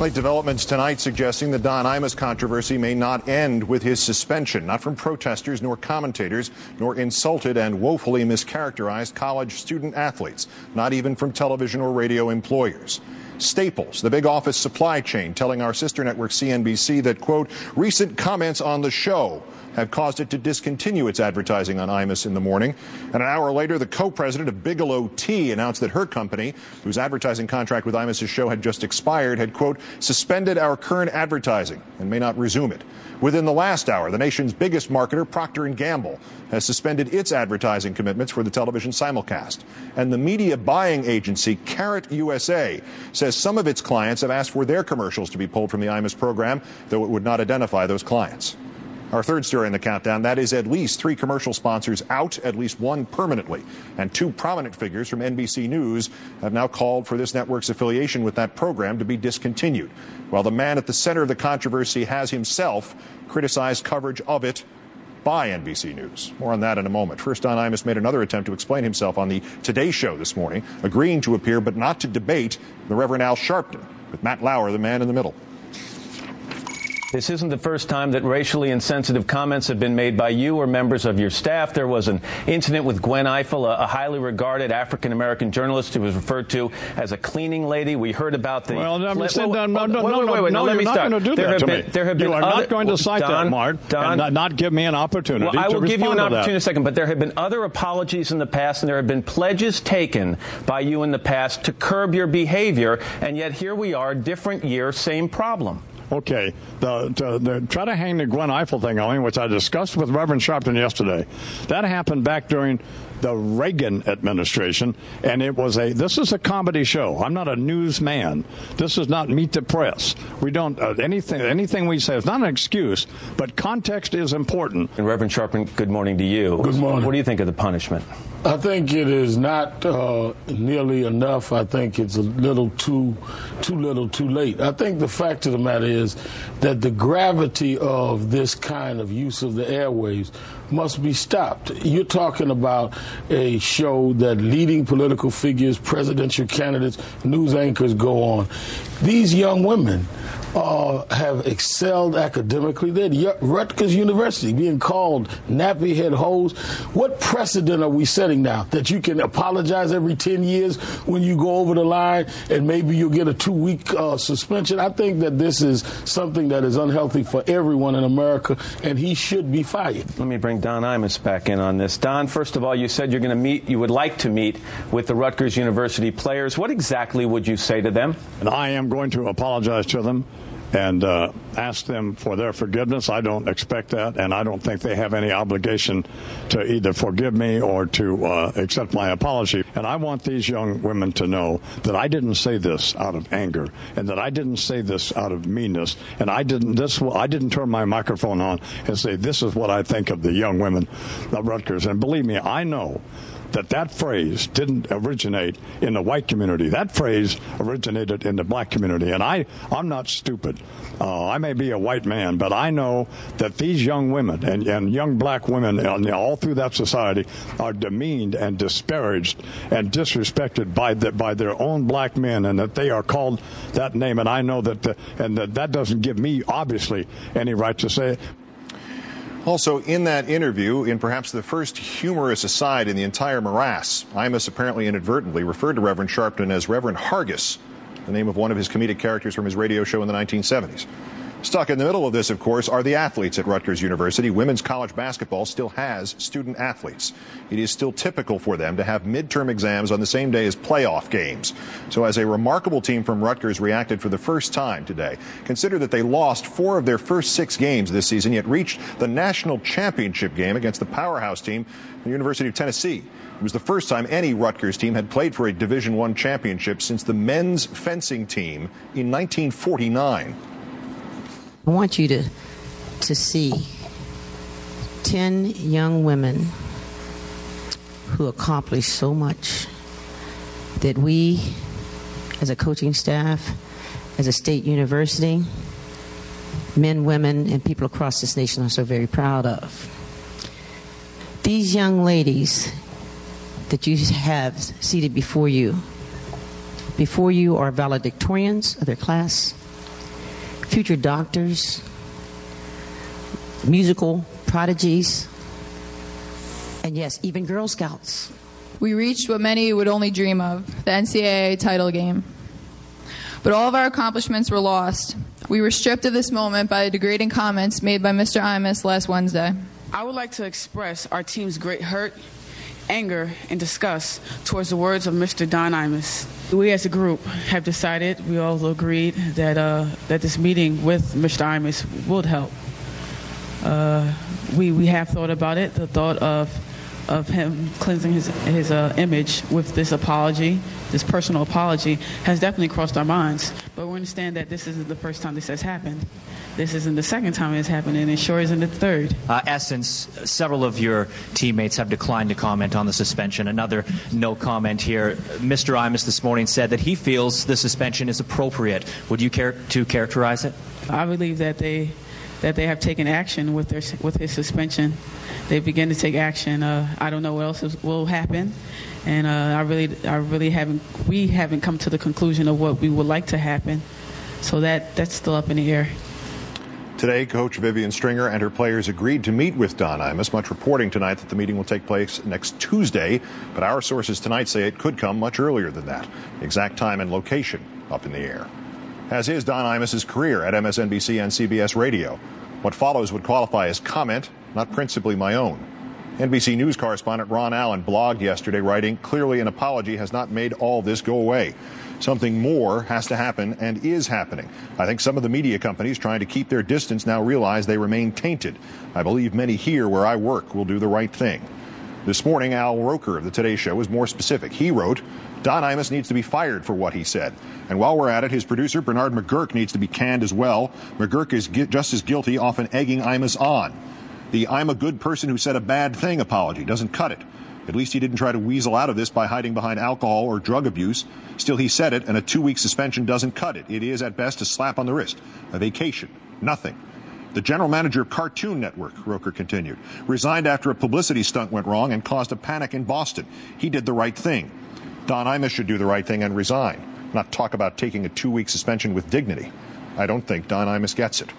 Late developments tonight suggesting the Don Imus controversy may not end with his suspension, not from protesters nor commentators, nor insulted and woefully mischaracterized college student athletes, not even from television or radio employers. Staples, the big office supply chain, telling our sister network CNBC that, quote, recent comments on the show have caused it to discontinue its advertising on Imus in the morning. And an hour later, the co-president of Bigelow Tea announced that her company, whose advertising contract with Imus's show had just expired, had, quote, suspended our current advertising and may not resume it. Within the last hour, the nation's biggest marketer, Procter & Gamble, has suspended its advertising commitments for the television simulcast. And the media buying agency, Carrot USA, says some of its clients have asked for their commercials to be pulled from the Imus program, though it would not identify those clients. Our third story in the countdown, that is at least 3 commercial sponsors out, at least 1 permanently. And 2 prominent figures from NBC News have now called for this network's affiliation with that program to be discontinued, while the man at the center of the controversy has himself criticized coverage of it by NBC News. More on that in a moment. First, Don Imus made another attempt to explain himself on the Today Show this morning, agreeing to appear but not to debate the Reverend Al Sharpton, with Matt Lauer, the man in the middle. This isn't the first time that racially insensitive comments have been made by you or members of your staff. There was an incident with Gwen Ifill, a highly regarded African-American journalist who was referred to as a cleaning lady. We heard about the... Well, let me start. You are not going to cite that, Mark, and not give me an opportunity to respond to that. I will give you an opportunity in a second, but there have been other apologies in the past, and there have been pledges taken by you in the past to curb your behavior, and yet here we are, different year, same problem. Okay, try to hang the Gwen Ifill thing on me, which I discussed with Reverend Sharpton yesterday. That happened back during the Reagan administration, and this is a comedy show. I'm not a newsman. This is not Meet the Press. We don't anything we say is not an excuse, but context is important. And Reverend Sharpton, good morning to you. Good morning. What do you think of the punishment? I think it is not nearly enough. I think it's a little too little, too late. I think the fact of the matter is that the gravity of this kind of use of the airwaves must be stopped. You're talking about a show that leading political figures, presidential candidates, news anchors go on. These young women have excelled academically. They're at Rutgers University being called nappy head hoes. What precedent are we setting now? That you can apologize every 10 years when you go over the line and maybe you'll get a 2-week suspension? I think that this is something that is unhealthy for everyone in America, and he should be fired. Let me bring Don Imus back in on this. Don, first of all, you said you would like to meet with the Rutgers University players. What exactly would you say to them? And I am going to apologize to them and ask them for their forgiveness. I don't expect that, and I don't think they have any obligation to either forgive me or to accept my apology. And I want these young women to know that I didn't say this out of anger, and that I didn't say this out of meanness, and I didn't turn my microphone on and say, this is what I think of the young women of Rutgers. And believe me, I know that phrase didn't originate in the white community. That phrase originated in the black community. And I'm not stupid. I may be a white man, but I know that these young women and young black women all through that society are demeaned and disparaged and disrespected by their own black men, and that they are called that name. And I know that doesn't give me, obviously, any right to say it. Also, in that interview, in perhaps the first humorous aside in the entire morass, Imus apparently inadvertently referred to Reverend Sharpton as Reverend Hargis, the name of one of his comedic characters from his radio show in the 1970s. Stuck in the middle of this, of course, are the athletes at Rutgers University. Women's college basketball still has student athletes. It is still typical for them to have midterm exams on the same day as playoff games. So as a remarkable team from Rutgers reacted for the first time today, consider that they lost 4 of their first 6 games this season, yet reached the national championship game against the powerhouse team, the University of Tennessee. It was the first time any Rutgers team had played for a Division I championship since the men's fencing team in 1949. I want you to see 10 young women who accomplished so much that we, as a coaching staff, as a state university, men, women, and people across this nation are so very proud of. These young ladies that you have seated before you are valedictorians of their class. future doctors, musical prodigies, and yes, even Girl Scouts. We reached what many would only dream of, the NCAA title game. But all of our accomplishments were lost. We were stripped of this moment by the degrading comments made by Mr. IMUS last Wednesday. I would like to express our team's great hurt, anger, and disgust towards the words of Mr. Don IMUS. We as a group have decided, we all agreed, that this meeting with Mr. IMUS would help. We have thought about it, the thought of him cleansing his image with this apology, this personal apology, has definitely crossed our minds. But we understand that this isn't the first time this has happened. This isn't the second time it's happened, and it sure isn't the third. Essence, several of your teammates have declined to comment on the suspension. Another no comment here. Mr. IMUS this morning said that he feels the suspension is appropriate. Would you care to characterize it? I believe that they have taken action with his suspension. They begin to take action. I don't know what else will happen, and we haven't come to the conclusion of what we would like to happen. So that's still up in the air. Today, Coach Vivian Stringer and her players agreed to meet with Don IMUS. Much reporting tonight that the meeting will take place next Tuesday, but our sources tonight say it could come much earlier than that. Exact time and location up in the air. As is Don IMUS's career at MSNBC and CBS Radio. What follows would qualify as comment, not principally my own. NBC News correspondent Ron Allen blogged yesterday, writing, "Clearly an apology has not made all this go away. Something more has to happen and is happening. I think some of the media companies trying to keep their distance now realize they remain tainted. I believe many here where I work will do the right thing." This morning, Al Roker of the Today Show was more specific. He wrote, "Don IMUS needs to be fired for what he said. And while we're at it, his producer, Bernard McGurk, needs to be canned as well. McGurk is just as guilty, often egging IMUS on. The 'I'm a good person who said a bad thing' apology doesn't cut it. At least he didn't try to weasel out of this by hiding behind alcohol or drug abuse. Still, he said it, and a 2-week suspension doesn't cut it. It is, at best, a slap on the wrist. A vacation. Nothing. The general manager of Cartoon Network," Roker continued, "resigned after a publicity stunt went wrong and caused a panic in Boston. He did the right thing. Don IMUS should do the right thing and resign, not talk about taking a 2-week suspension with dignity. I don't think Don IMUS gets it."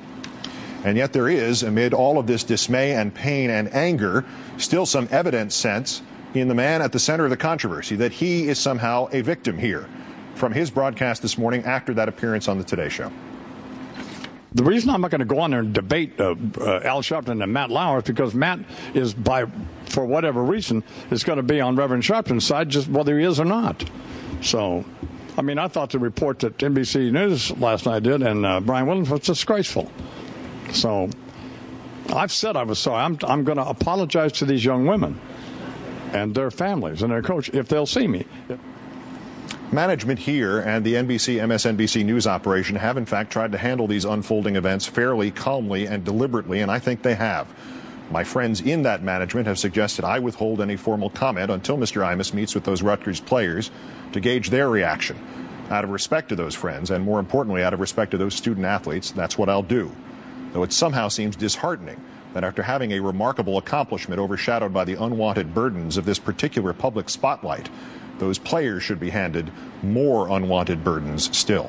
And yet there is, amid all of this dismay and pain and anger, still some evident sense in the man at the center of the controversy that he is somehow a victim here. From his broadcast this morning after that appearance on the Today Show. The reason I'm not going to go on there and debate Al Sharpton and Matt Lauer is because Matt is, for whatever reason, is going to be on Reverend Sharpton's side, just whether he is or not. So, I mean, I thought the report that NBC News last night did and Brian Williams was disgraceful. So, I've said I was sorry. I'm going to apologize to these young women and their families and their coach if they'll see me. Management here and the NBC-MSNBC news operation have, in fact, tried to handle these unfolding events fairly, calmly, and deliberately, and I think they have. My friends in that management have suggested I withhold any formal comment until Mr. IMUS meets with those Rutgers players to gauge their reaction. Out of respect to those friends, and more importantly, out of respect to those student athletes, that's what I'll do. Though it somehow seems disheartening that after having a remarkable accomplishment overshadowed by the unwanted burdens of this particular public spotlight, those players should be handed more unwanted burdens still.